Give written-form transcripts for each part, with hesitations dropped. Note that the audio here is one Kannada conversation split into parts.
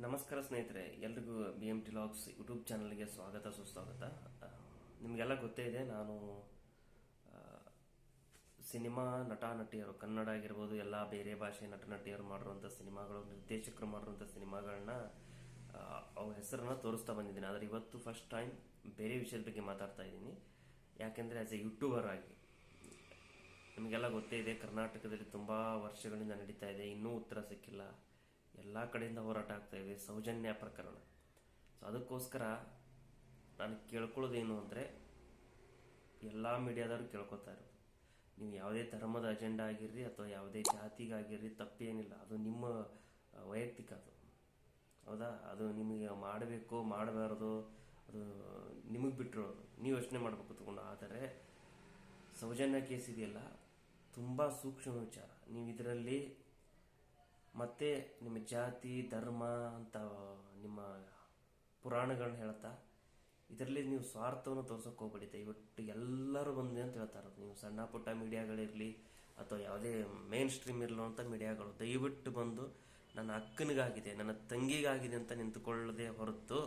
ನಮಸ್ಕಾರ ಸ್ನೇಹಿತರೆ, ಎಲ್ರಿಗೂ BMT ಲಾಗ್ಸ್ ಯೂಟ್ಯೂಬ್ ಚಾನಲ್ಗೆ ಸ್ವಾಗತ ಸುಸ್ವಾಗತ. ನಿಮಗೆಲ್ಲ ಗೊತ್ತೇ ಇದೆ, ನಾನು ಸಿನಿಮಾ ನಟ ನಟಿಯರು, ಕನ್ನಡ ಆಗಿರ್ಬೋದು, ಎಲ್ಲ ಬೇರೆ ಭಾಷೆ ನಟ ನಟಿಯರು ಮಾಡಿರುವಂಥ ಸಿನಿಮಾಗಳು, ನಿರ್ದೇಶಕರು ಮಾಡಿರುವಂಥ ಸಿನಿಮಾಗಳನ್ನ ಅವ್ರ ಹೆಸರನ್ನ ತೋರಿಸ್ತಾ ಬಂದಿದ್ದೀನಿ. ಆದರೆ ಇವತ್ತು ಫಸ್ಟ್ ಟೈಮ್ ಬೇರೆ ವಿಷಯದ ಬಗ್ಗೆ ಮಾತಾಡ್ತಾ ಇದ್ದೀನಿ. ಯಾಕೆಂದರೆ ಆಸ್ ಎ ಯೂಟ್ಯೂಬರ್ ಆಗಿ ನಿಮಗೆಲ್ಲ ಗೊತ್ತೇ ಇದೆ, ಕರ್ನಾಟಕದಲ್ಲಿ ತುಂಬ ವರ್ಷಗಳಿಂದ ನಡೀತಾ ಇದೆ, ಇನ್ನೂ ಉತ್ತರ ಸಿಕ್ಕಿಲ್ಲ. ಎಲ್ಲ ಕಡೆಯಿಂದ ಹೋರಾಟ ಆಗ್ತಾ ಇದೆ, ಸೌಜನ್ಯ ಪ್ರಕರಣ. ಸೊ ಅದಕ್ಕೋಸ್ಕರ ನಾನು ಕೇಳ್ಕೊಳ್ಳೋದೇನು ಅಂದರೆ, ಎಲ್ಲ ಮೀಡಿಯಾದವರು ಕೇಳ್ಕೊತಾ ಇರೋದು, ನೀವು ಯಾವುದೇ ಧರ್ಮದ ಅಜೆಂಡಾ ಆಗಿರ್ರಿ ಅಥವಾ ಯಾವುದೇ ಜಾತಿಗಾಗಿರ್ರಿ, ತಪ್ಪೇನಿಲ್ಲ, ಅದು ನಿಮ್ಮ ವೈಯಕ್ತಿಕ, ಅದು ಹೌದಾ, ಅದು ನಿಮಗೆ ಮಾಡಬೇಕು ಮಾಡಬಾರ್ದು ಅದು ನಿಮಗೆ ಬಿಟ್ಟಿರೋದು, ನೀವು ಯೋಚನೆ ಮಾಡಬೇಕು ತಗೊಂಡು. ಆದರೆ ಸೌಜನ್ಯ ಕೇಸ್ ಇದೆಯಲ್ಲ, ತುಂಬ ಸೂಕ್ಷ್ಮ ವಿಚಾರ. ನೀವು ಇದರಲ್ಲಿ ಮತ್ತೆ ನಿಮ್ಮ ಜಾತಿ ಧರ್ಮ ಅಂತ ನಿಮ್ಮ ಪುರಾಣಗಳನ್ನ ಹೇಳ್ತಾ ಇದರಲ್ಲಿ ನೀವು ಸ್ವಾರ್ಥವನ್ನು ತೋರ್ಸೋಕೆ ಹೋಗ್ಬೇಡಿ. ದಯವಿಟ್ಟು ಎಲ್ಲರೂ ಬಂದೆ ಅಂತ ಹೇಳ್ತಾ ಇರೋದು, ನೀವು ಸಣ್ಣ ಪುಟ್ಟ ಮೀಡಿಯಾಗಳಿರಲಿ ಅಥವಾ ಯಾವುದೇ ಮೇನ್ ಸ್ಟ್ರೀಮ್ ಇರಲುವಂಥ ಮೀಡಿಯಾಗಳು, ದಯವಿಟ್ಟು ಬಂದು ನನ್ನ ಅಕ್ಕನಿಗಾಗಿದೆ, ನನ್ನ ತಂಗಿಗಾಗಿದೆ ಅಂತ ನಿಂತುಕೊಳ್ಳದೆ ಹೊರತು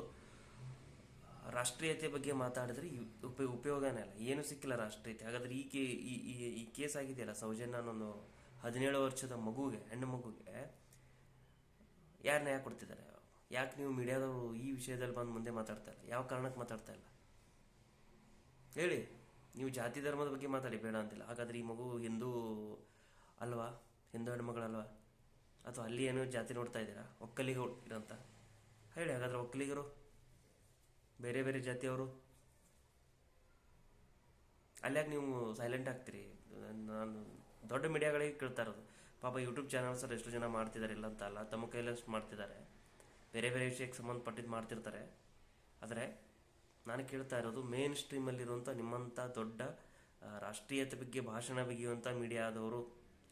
ರಾಷ್ಟ್ರೀಯತೆ ಬಗ್ಗೆ ಮಾತಾಡಿದ್ರೆ ಉಪಯೋಗನೇ ಇಲ್ಲ, ಏನು ಸಿಕ್ಕಿಲ್ಲ ರಾಷ್ಟ್ರೀಯತೆ. ಹಾಗಾದ್ರೆ ಈ ಕೇಸ್ ಆಗಿದೆಯಲ್ಲ, ಸೌಜನ್ಯ ಅನ್ನೋ 17 ವರ್ಷದ ಮಗುಗೆ, ಹೆಣ್ಣು ಮಗುಗೆ ಯಾರು ನ್ಯಾಯ ಕೊಡ್ತಿದ್ದಾರೆ? ಯಾಕೆ ನೀವು ಮೀಡಿಯಾದವರು ಈ ವಿಷಯದಲ್ಲಿ ಬಂದು ಮುಂದೆ ಮಾತಾಡ್ತಾ ಇಲ್ಲ? ಯಾವ ಕಾರಣಕ್ಕೆ ಮಾತಾಡ್ತಾ ಇಲ್ಲ ಹೇಳಿ? ನೀವು ಜಾತಿ ಧರ್ಮದ ಬಗ್ಗೆ ಮಾತಾಡಿ, ಬೇಡ ಅಂತಿಲ್ಲ. ಹಾಗಾದ್ರೆ ಈ ಮಗು ಹಿಂದೂ ಅಲ್ವಾ, ಹಿಂದೂ ಹೆಣ್ಮಗಳಲ್ವಾ? ಅಥವಾ ಅಲ್ಲಿ ಏನೋ ಜಾತಿ ನೋಡ್ತಾ ಇದ್ದೀರಾ, ಒಕ್ಕಲಿಗರು ಇರಂತ ಹೇಳಿ. ಹಾಗಾದ್ರೆ ಒಕ್ಕಲಿಗರು ಬೇರೆ ಬೇರೆ ಜಾತಿಯವರು, ಅಲ್ಯಾಕೆ ನೀವು ಸೈಲೆಂಟ್ ಆಗ್ತೀರಿ? ನಾನು ದೊಡ್ಡ ಮೀಡಿಯಾಗಳಿಗೆ ಕೇಳ್ತಾ ಇರೋದು, ಪಾಪ ಯೂಟ್ಯೂಬ್ ಚಾನಲ್ಸ್ ಎಷ್ಟು ಜನ ಮಾಡ್ತಿದ್ದಾರೆ, ಇಲ್ಲ ಅಂತ ಅಲ್ಲ, ತಮ್ಮ ಕೈಲಷ್ಟು ಮಾಡ್ತಿದ್ದಾರೆ, ಬೇರೆ ಬೇರೆ ವಿಷಯಕ್ಕೆ ಸಂಬಂಧಪಟ್ಟಿದ್ದು ಮಾಡ್ತಿರ್ತಾರೆ. ಆದರೆ ನಾನು ಕೇಳ್ತಾ ಇರೋದು, ಮೇನ್ ಸ್ಟ್ರೀಮಲ್ಲಿರುವಂಥ ನಿಮ್ಮಂಥ ದೊಡ್ಡ ರಾಷ್ಟ್ರೀಯತೆ ಬಗ್ಗೆ ಭಾಷಣ ಬಗೆಯುವಂಥ ಮೀಡಿಯಾದವರು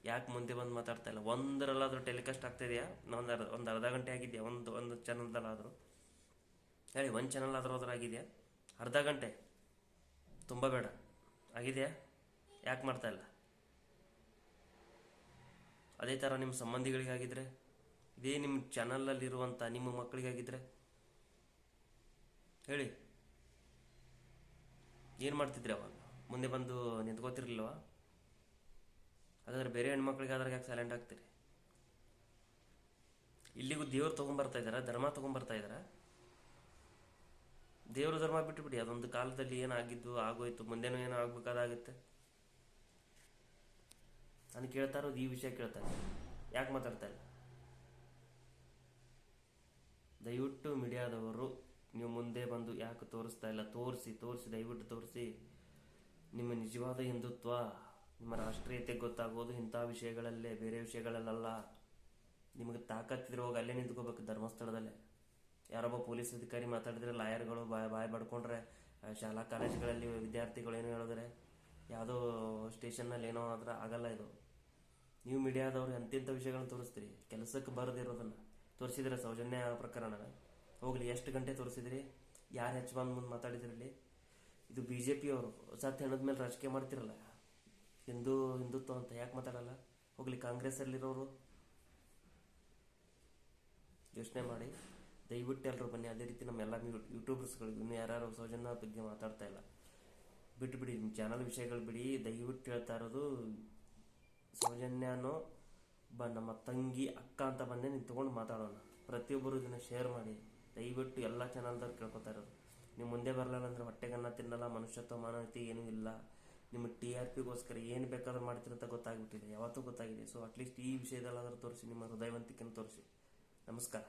ಯಾಕೆ ಮುಂದೆ ಬಂದು ಮಾತಾಡ್ತಾ ಇಲ್ಲ? ಒಂದರಲ್ಲಾದರೂ ಟೆಲಿಕಾಸ್ಟ್ ಆಗ್ತಾ ಇದೆಯಾ? ಒಂದು ಅರ್ಧ ಗಂಟೆ ಆಗಿದೆಯಾ ಒಂದು ಚಾನಲ್ದಲ್ಲಾದರೂ ಹೇಳಿ? ಒಂದು ಚಾನಲ್ ಆದರೂ ಆಗಿದೆಯಾ? ಅರ್ಧ ಗಂಟೆ ತುಂಬ ಬೇಡ ಆಗಿದೆಯಾ? ಯಾಕೆ ಮಾಡ್ತಾ ಇಲ್ಲ? ಅದೇ ಥರ ನಿಮ್ಮ ಸಂಬಂಧಿಗಳಿಗಾಗಿದ್ರೆ, ಇದೇ ನಿಮ್ಮ ಚಾನಲಲ್ಲಿರುವಂಥ ನಿಮ್ಮ ಮಕ್ಕಳಿಗಾಗಿದ್ರೆ ಹೇಳಿ, ಏನು ಮಾಡ್ತಿದ್ರಿ ಅವಾಗ? ಮುಂದೆ ಬಂದು ನಿಂತ್ಕೋತಿರ್ಲಿಲ್ವಾ? ಹಾಗಾದ್ರೆ ಬೇರೆ ಹೆಣ್ಮಕ್ಳಿಗಾದ್ರೆ ಯಾಕೆ ಸೈಲೆಂಟ್ ಆಗ್ತೀರಿ? ಇಲ್ಲಿಗೂ ದೇವ್ರು ತೊಗೊಂಬರ್ತಾ ಇದ್ದಾರಾ, ಧರ್ಮ ತೊಗೊಂಬರ್ತಾ ಇದ್ದಾರಾ? ದೇವರು ಧರ್ಮ ಬಿಟ್ಟುಬಿಡಿ, ಅದೊಂದು ಕಾಲದಲ್ಲಿ ಏನಾಗಿದ್ದು ಆಗೋಯ್ತು, ಮುಂದೇನೂ ಏನೋ ಆಗ್ಬೇಕಾದಾಗುತ್ತೆ. ನಾನು ಕೇಳ್ತಾ ಇರೋದು ಈ ವಿಷಯ ಕೇಳ್ತಾ ಇದ್ದೀನಿ, ಯಾಕೆ ಮಾತಾಡ್ತಾ ಇಲ್ಲ? ದಯವಿಟ್ಟು ಮೀಡಿಯಾದವರು ನೀವು ಮುಂದೆ ಬಂದು ಯಾಕೆ ತೋರಿಸ್ತಾ ಇಲ್ಲ? ತೋರಿಸಿ ದಯವಿಟ್ಟು ತೋರಿಸಿ. ನಿಮ್ಮ ನಿಜವಾದ ಹಿಂದುತ್ವ, ನಿಮ್ಮ ರಾಷ್ಟ್ರೀಯತೆ ಗೊತ್ತಾಗೋದು ಇಂಥ ವಿಷಯಗಳಲ್ಲೇ, ಬೇರೆ ವಿಷಯಗಳಲ್ಲ. ನಿಮಗೆ ತಾಕತ್ತಿದ್ರೆ ಹೋಗಿ ಅಲ್ಲೇ ನಿಂತ್ಕೋಬೇಕು, ಧರ್ಮಸ್ಥಳದಲ್ಲೇ. ಯಾರೊಬ್ಬ ಪೊಲೀಸ್ ಅಧಿಕಾರಿ ಮಾತಾಡಿದ್ರೆ, ಲಾಯರ್ಗಳು ಬಾಯ್ ಬಡ್ಕೊಂಡ್ರೆ, ಶಾಲಾ ಕಾಲೇಜುಗಳಲ್ಲಿ ವಿದ್ಯಾರ್ಥಿಗಳು ಏನೋ ಹೇಳಿದ್ರೆ, ಯಾವುದೋ ಸ್ಟೇಷನ್ನಲ್ಲಿ ಏನೋ ಆದ್ರೆ ಆಗಲ್ಲ. ಇದು ನೀವು ಮೀಡಿಯಾದವ್ರು ಎಂತೆಂಥ ವಿಷಯಗಳನ್ನ ತೋರಿಸ್ತೀರಿ? ಕೆಲಸಕ್ಕೆ ಬರದಿರೋದನ್ನು ತೋರಿಸಿದ್ರೆ, ಸೌಜನ್ಯ ಪ್ರಕರಣನ ಹೋಗಲಿ, ಎಷ್ಟು ಗಂಟೆ ತೋರಿಸಿದ್ರಿ? ಯಾರು ಹೆಚ್ಚು ಬಂದು ಮುಂದೆ ಮಾತಾಡಿದ್ರಲ್ಲಿ? ಇದು BJP ಅವರು ಸತ್ತು ಹೆಣದ ಮೇಲೆ ರಾಜಕೀಯ ಮಾಡ್ತಿರಲ್ಲ, ಹಿಂದುತ್ವ ಅಂತ ಯಾಕೆ ಮಾತಾಡಲ್ಲ? ಹೋಗ್ಲಿ, ಕಾಂಗ್ರೆಸ್ಸಲ್ಲಿರೋರು ಯೋಚನೆ ಮಾಡಿ. ದಯವಿಟ್ಟು ಎಲ್ಲರೂ ಬನ್ನಿ. ಅದೇ ರೀತಿ ನಮ್ಮ ಎಲ್ಲ ಯೂಟ್ಯೂಬರ್ಸ್ಗಳಿಗೆ ಇನ್ನೂ ಯಾರು ಸೌಜನ್ಯ ಬಗ್ಗೆ ಮಾತಾಡ್ತಾ ಇಲ್ಲ, ಬಿಟ್ಟುಬಿಡಿ, ನಿಮ್ಮ ಚಾನಲ್ ವಿಷಯಗಳು ಬಿಡಿ. ದಯವಿಟ್ಟು ಹೇಳ್ತಾ ಇರೋದು, ಸೌಜನ್ಯನೋ ನಮ್ಮ ತಂಗಿ ಅಕ್ಕ ಅಂತ ಬಂದೆ ನಿಂತ್ಕೊಂಡು ಮಾತಾಡೋಣ. ಪ್ರತಿಯೊಬ್ಬರು ಇದನ್ನು ಶೇರ್ ಮಾಡಿ, ದಯವಿಟ್ಟು ಎಲ್ಲ ಚಾನಲ್ದವ್ರು ಕೇಳ್ಕೊತಾ ಇರೋದು. ನೀವು ಮುಂದೆ ಬರಲಿಲ್ಲ ಅಂದರೆ ಹೊಟ್ಟೆಗನ್ನ ತಿನ್ನಲ್ಲ, ಮನುಷ್ಯತ್ವ ಮಾನವತೆ ಏನೂ ಇಲ್ಲ. ನಿಮ್ಮ TRPಗೋಸ್ಕರ ಏನು ಬೇಕಾದ್ರೂ ಮಾಡ್ತಿರಂತ ಗೊತ್ತಾಗ್ಬಿಟ್ಟಿದೆ, ಯಾವತ್ತೂ ಗೊತ್ತಾಗಿದೆ. ಸೊ ಅಟ್ಲೀಸ್ಟ್ ಈ ವಿಷಯದಲ್ಲಾದರೂ ತೋರಿಸಿ, ನಿಮ್ಮ ಹೃದಯವಂತಿಕೆಯನ್ನು ತೋರಿಸಿ. ನಮಸ್ಕಾರ.